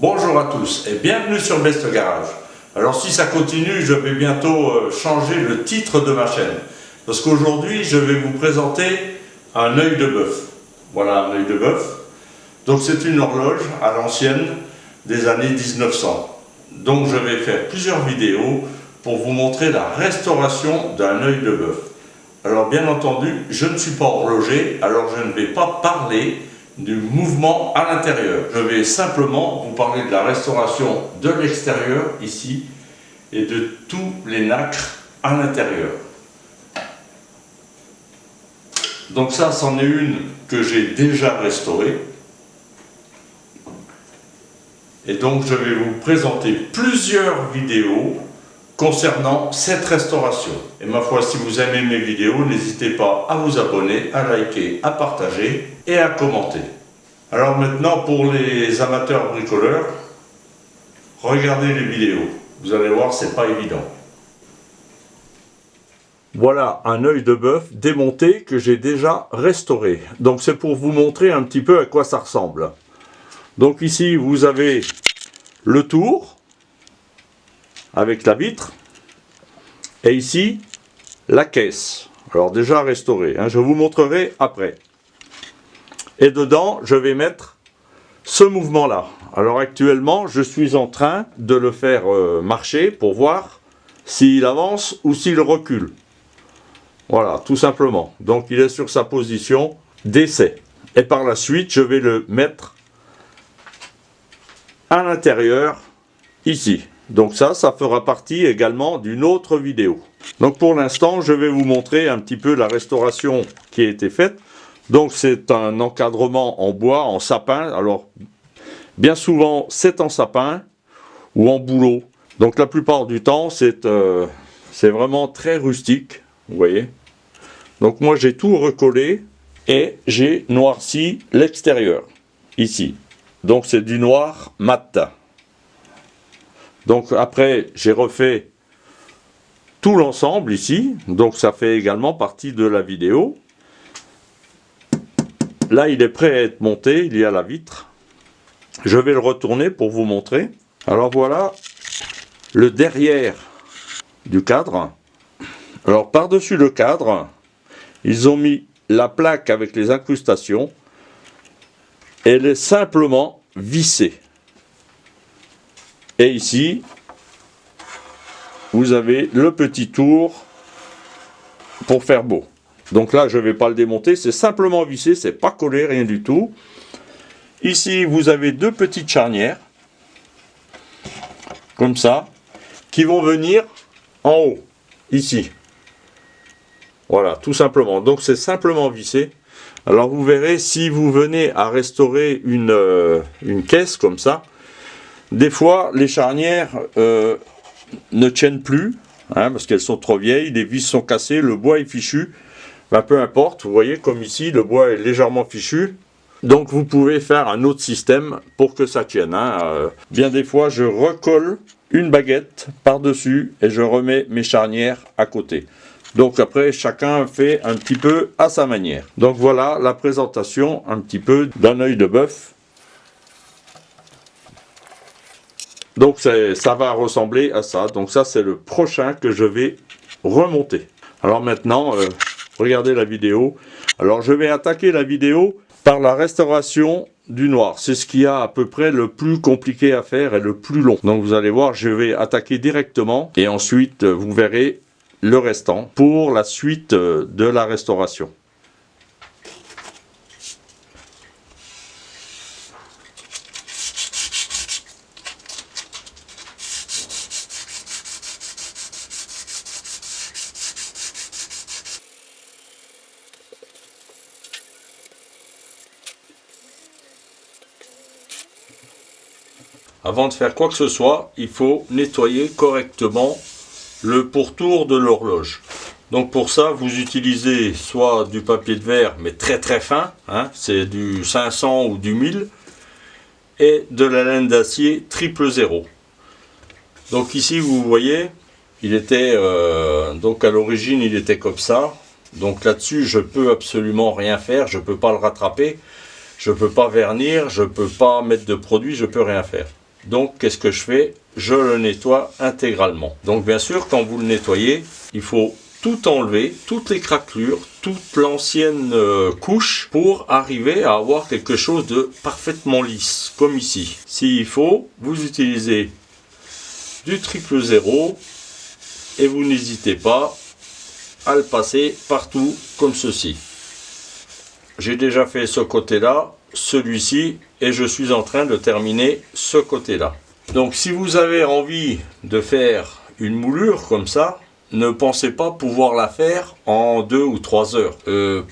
Bonjour à tous et bienvenue sur Best Garage. Alors si ça continue, je vais bientôt changer le titre de ma chaîne. Parce qu'aujourd'hui, je vais vous présenter un œil de bœuf. Voilà un œil de bœuf. Donc c'est une horloge à l'ancienne des années 1900. Donc je vais faire plusieurs vidéos pour vous montrer la restauration d'un œil de bœuf. Alors bien entendu, je ne suis pas horloger, alors je ne vais pas parler du mouvement à l'intérieur. Je vais simplement vous parler de la restauration de l'extérieur, ici, et de tous les nacres à l'intérieur. Donc ça, c'en est une que j'ai déjà restaurée. Et donc je vais vous présenter plusieurs vidéos concernant cette restauration. Et ma foi, si vous aimez mes vidéos, n'hésitez pas à vous abonner, à liker, à partager et à commenter. Alors maintenant, pour les amateurs bricoleurs, regardez les vidéos. Vous allez voir, c'est pas évident. Voilà un œil de bœuf démonté que j'ai déjà restauré. Donc c'est pour vous montrer un petit peu à quoi ça ressemble. Donc ici, vous avez le tour avec la vitre, et ici la caisse, alors déjà restaurée, je vous montrerai après. Et dedans je vais mettre ce mouvement là. Alors actuellement je suis en train de le faire marcher pour voir s'il avance ou s'il recule. Voilà, tout simplement. Donc il est sur sa position d'essai, et par la suite je vais le mettre à l'intérieur ici. Donc ça fera partie également d'une autre vidéo. Donc pour l'instant, je vais vous montrer un petit peu la restauration qui a été faite. Donc c'est un encadrement en bois, en sapin. Alors bien souvent c'est en sapin ou en bouleau. Donc la plupart du temps c'est vraiment très rustique, vous voyez. Donc moi j'ai tout recollé et j'ai noirci l'extérieur, ici. Donc c'est du noir mat. Donc après, j'ai refait tout l'ensemble ici, donc ça fait également partie de la vidéo. Là, il est prêt à être monté, il y a la vitre. Je vais le retourner pour vous montrer. Alors voilà le derrière du cadre. Alors par-dessus le cadre, ils ont mis la plaque avec les incrustations. Elle est simplement vissée. Et ici, vous avez le petit tour pour faire beau. Donc là, je ne vais pas le démonter, c'est simplement vissé, c'est pas collé, rien du tout. Ici, vous avez deux petites charnières, comme ça, qui vont venir en haut, ici. Voilà, tout simplement. Donc c'est simplement vissé. Alors vous verrez, si vous venez à restaurer une caisse comme ça, des fois, les charnières ne tiennent plus, parce qu'elles sont trop vieilles, les vis sont cassées, le bois est fichu. Ben, peu importe, vous voyez, comme ici, le bois est légèrement fichu. Donc vous pouvez faire un autre système pour que ça tienne. Bien des fois, je recolle une baguette par-dessus et je remets mes charnières à côté. Donc après, chacun fait un petit peu à sa manière. Donc voilà la présentation un petit peu d'un œil de bœuf. Donc ça va ressembler à ça. Donc ça c'est le prochain que je vais remonter. Alors maintenant, regardez la vidéo. Alors je vais attaquer la vidéo par la restauration du noir. C'est ce qui a à peu près le plus compliqué à faire et le plus long. Donc vous allez voir, je vais attaquer directement. Et ensuite vous verrez le restant pour la suite de la restauration. Avant de faire quoi que ce soit, il faut nettoyer correctement le pourtour de l'horloge. Donc pour ça, vous utilisez soit du papier de verre, mais très très fin, c'est du 500 ou du 1000, et de la laine d'acier 000. Donc ici, vous voyez, il était, donc à l'origine, il était comme ça. Donc là-dessus, je peux absolument rien faire, je ne peux pas le rattraper, je ne peux pas vernir, je ne peux pas mettre de produit, je ne peux rien faire. Donc qu'est-ce que je fais? Je le nettoie intégralement. Donc bien sûr, quand vous le nettoyez, il faut tout enlever, toutes les craquelures, toute l'ancienne couche pour arriver à avoir quelque chose de parfaitement lisse, comme ici. S'il faut, vous utilisez du 000 et vous n'hésitez pas à le passer partout comme ceci. J'ai déjà fait ce côté-là, celui-ci, et je suis en train de terminer ce côté-là. Donc si vous avez envie de faire une moulure comme ça, ne pensez pas pouvoir la faire en 2 ou 3 heures.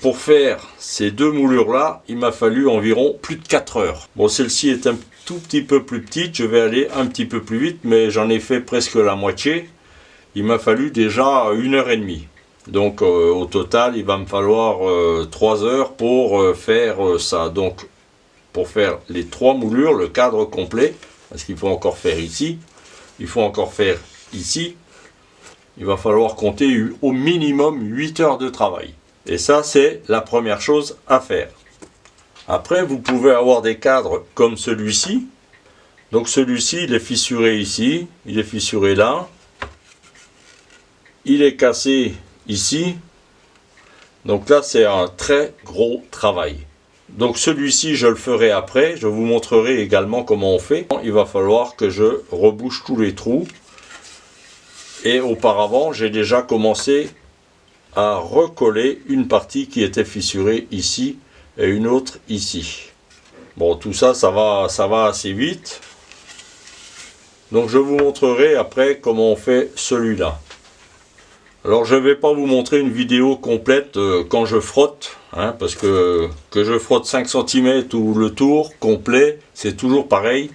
Pour faire ces deux moulures-là, il m'a fallu environ plus de 4 heures. Bon, celle-ci est un tout petit peu plus petite, je vais aller un petit peu plus vite, mais j'en ai fait presque la moitié. Il m'a fallu déjà 1h30. Donc au total, il va me falloir 3 heures pour faire ça. Donc pour faire les 3 moulures, le cadre complet, parce qu'il faut encore faire ici, il faut encore faire ici, il va falloir compter au minimum 8 heures de travail. Et ça, c'est la première chose à faire. Après, vous pouvez avoir des cadres comme celui-ci. Donc celui-ci, il est fissuré ici, il est fissuré là, il est cassé ici. Donc là, c'est un très gros travail. Donc celui-ci, je le ferai après. Je vous montrerai également comment on fait. Il va falloir que je rebouche tous les trous. Et auparavant, j'ai déjà commencé à recoller une partie qui était fissurée ici et une autre ici. Bon, tout ça, ça va assez vite. Donc je vous montrerai après comment on fait celui-là. Alors je ne vais pas vous montrer une vidéo complète quand je frotte, hein, parce que je frotte 5 cm ou le tour complet, c'est toujours pareil.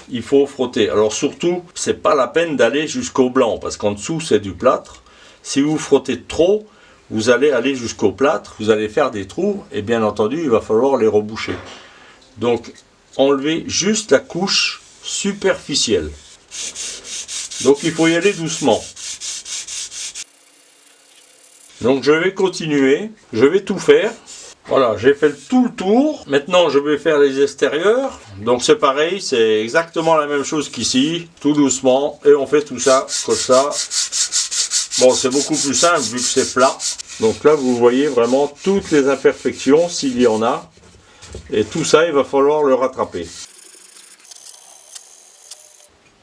Il faut frotter. Alors surtout, c'est pas la peine d'aller jusqu'au blanc, parce qu'en dessous c'est du plâtre. Si vous frottez trop, vous allez aller jusqu'au plâtre, vous allez faire des trous, et bien entendu, il va falloir les reboucher. Donc, enlevez juste la couche superficielle. Donc, il faut y aller doucement. Donc, je vais continuer, je vais tout faire. Voilà, j'ai fait tout le tour. Maintenant, je vais faire les extérieurs. Donc, c'est pareil, c'est exactement la même chose qu'ici. Tout doucement. Et on fait tout ça comme ça. Bon, c'est beaucoup plus simple vu que c'est plat. Donc là, vous voyez vraiment toutes les imperfections, s'il y en a. Et tout ça, il va falloir le rattraper.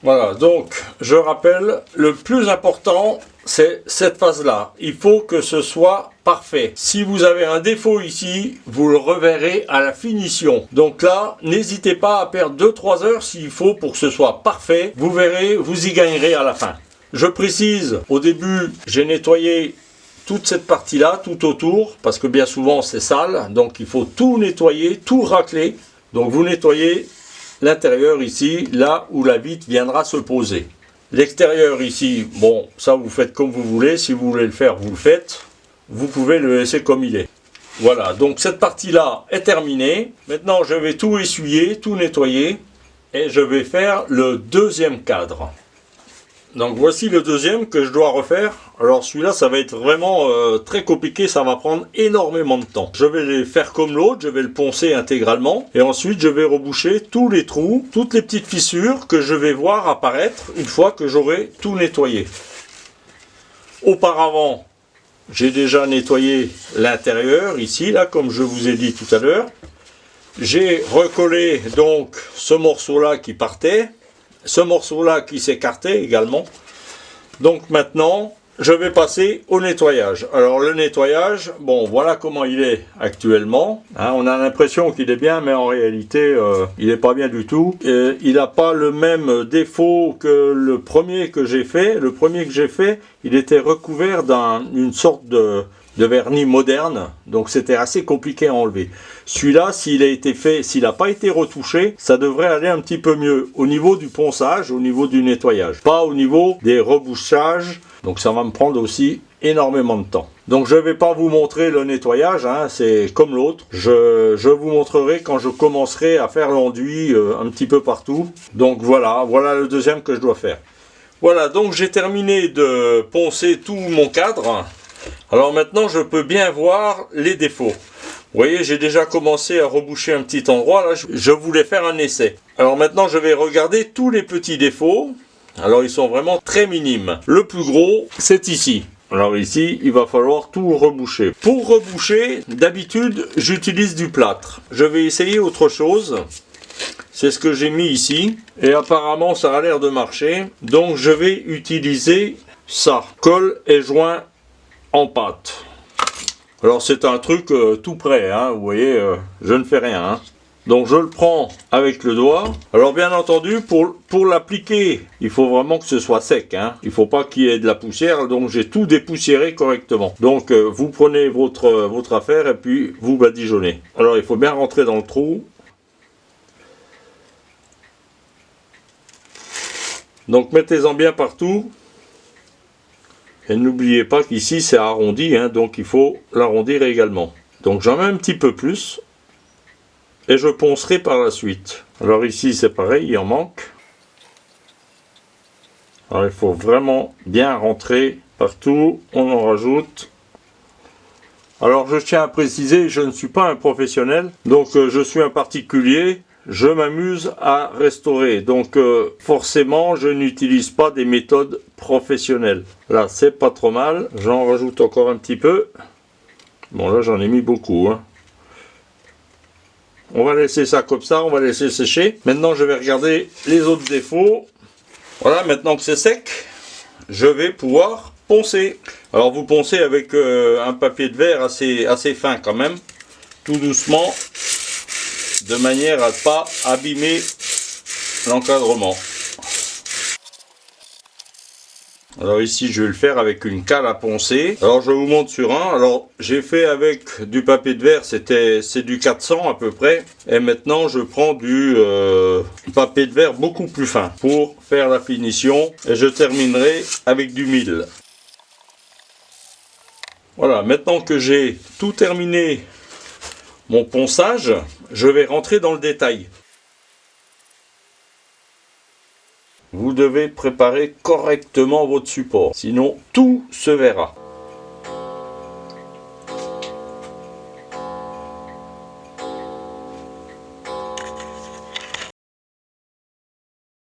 Voilà, donc, je rappelle, le plus important, c'est cette phase-là. Il faut que ce soit parfait. Si vous avez un défaut ici, vous le reverrez à la finition. Donc là, n'hésitez pas à perdre 2-3 heures s'il faut pour que ce soit parfait. Vous verrez, vous y gagnerez à la fin. Je précise, au début, j'ai nettoyé toute cette partie-là, tout autour, parce que bien souvent c'est sale. Donc il faut tout nettoyer, tout racler. Donc vous nettoyez l'intérieur ici, là où la vitre viendra se poser. L'extérieur ici, bon, ça vous faites comme vous voulez. Si vous voulez le faire, vous le faites. Vous pouvez le laisser comme il est. Voilà, donc cette partie-là est terminée. Maintenant, je vais tout essuyer, tout nettoyer. Et je vais faire le deuxième cadre. Donc voici le deuxième que je dois refaire. Alors celui-là, ça va être vraiment très compliqué, ça va prendre énormément de temps. Je vais les faire comme l'autre, je vais le poncer intégralement. Et ensuite, je vais reboucher tous les trous, toutes les petites fissures que je vais voir apparaître une fois que j'aurai tout nettoyé. Auparavant, j'ai déjà nettoyé l'intérieur, ici, là, comme je vous ai dit tout à l'heure. J'ai recollé donc ce morceau-là qui partait. Ce morceau-là qui s'écartait également. Donc maintenant, je vais passer au nettoyage. Alors le nettoyage, bon, voilà comment il est actuellement. Hein, on a l'impression qu'il est bien, mais en réalité, il n'est pas bien du tout. Et il n'a pas le même défaut que le premier que j'ai fait. Le premier que j'ai fait, il était recouvert d'une sorte de vernis moderne, donc c'était assez compliqué à enlever. Celui-là, s'il a été fait, s'il n'a pas été retouché, ça devrait aller un petit peu mieux au niveau du ponçage, au niveau du nettoyage, pas au niveau des rebouchages. Donc ça va me prendre aussi énormément de temps. Donc je ne vais pas vous montrer le nettoyage, hein, c'est comme l'autre. Je vous montrerai quand je commencerai à faire l'enduit un petit peu partout. Donc voilà le deuxième que je dois faire. Voilà, donc j'ai terminé de poncer tout mon cadre. Alors maintenant, je peux bien voir les défauts. Vous voyez, j'ai déjà commencé à reboucher un petit endroit. Là, je voulais faire un essai. Alors maintenant, je vais regarder tous les petits défauts. Alors, ils sont vraiment très minimes. Le plus gros, c'est ici. Alors ici, il va falloir tout reboucher. Pour reboucher, d'habitude, j'utilise du plâtre. Je vais essayer autre chose. C'est ce que j'ai mis ici. Et apparemment, ça a l'air de marcher. Donc, je vais utiliser ça. Colle et joint en pâte. Alors, c'est un truc tout prêt. Hein. Vous voyez, je ne fais rien. Hein. Donc, je le prends avec le doigt. Alors, bien entendu, pour l'appliquer, il faut vraiment que ce soit sec. Hein. Il ne faut pas qu'il y ait de la poussière. Donc, j'ai tout dépoussiéré correctement. Donc, vous prenez votre affaire et puis vous badigeonnez. Alors, il faut bien rentrer dans le trou. Donc, mettez-en bien partout. Et n'oubliez pas qu'ici, c'est arrondi. Hein, donc, il faut l'arrondir également. Donc, j'en mets un petit peu plus. Et je poncerai par la suite. Alors ici c'est pareil, il en manque. Alors il faut vraiment bien rentrer partout, on en rajoute. Alors je tiens à préciser, je ne suis pas un professionnel, donc je suis un particulier, je m'amuse à restaurer. Donc forcément je n'utilise pas des méthodes professionnelles. Là c'est pas trop mal, j'en rajoute encore un petit peu. Bon là j'en ai mis beaucoup. Hein. On va laisser ça comme ça, on va laisser sécher. Maintenant, je vais regarder les autres défauts. Voilà, maintenant que c'est sec, je vais pouvoir poncer. Alors, vous poncez avec un papier de verre assez fin quand même, tout doucement, de manière à ne pas abîmer l'encadrement. Alors ici je vais le faire avec une cale à poncer. Alors je vous montre sur un. Alors j'ai fait avec du papier de verre, c'est du 400 à peu près. Et maintenant je prends du papier de verre beaucoup plus fin pour faire la finition. Et je terminerai avec du 1000. Voilà, maintenant que j'ai tout terminé mon ponçage, je vais rentrer dans le détail. Vous devez préparer correctement votre support, sinon tout se verra.